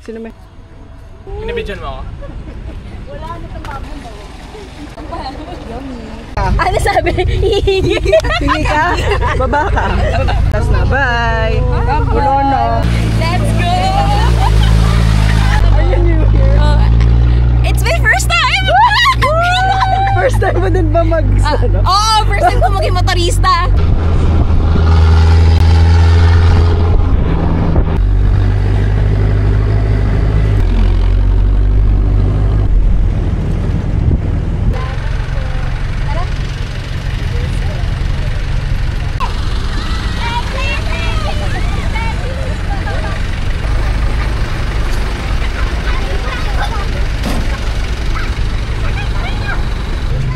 Sino may? Binibidyan mo ako? Wala na itong babong daw. Ano sabi? Hingi ka? Baba ka. Tapos na, bye. Ulo no. Let's go! It's my first time! First time mo din ba Oo, first time ko maging motorista.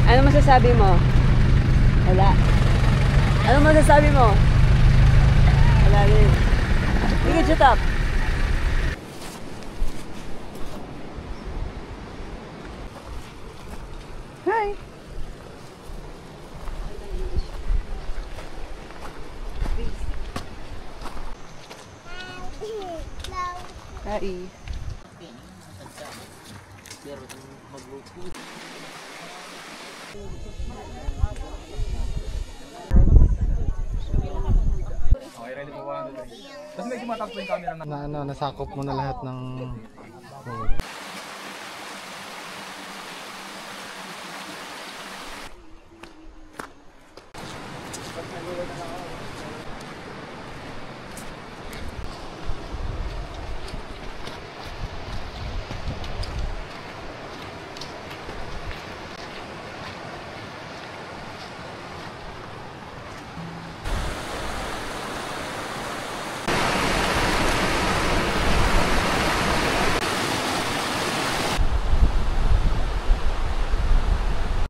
Ano masasabi mo? Wala. Ano masasabi mo? Wala rin. Sige, shut up. Hi. Hi. Okay, ready po 1, 2, 3. Tapos medyo matakbo yung camera na. Nasakop mo na lahat ng...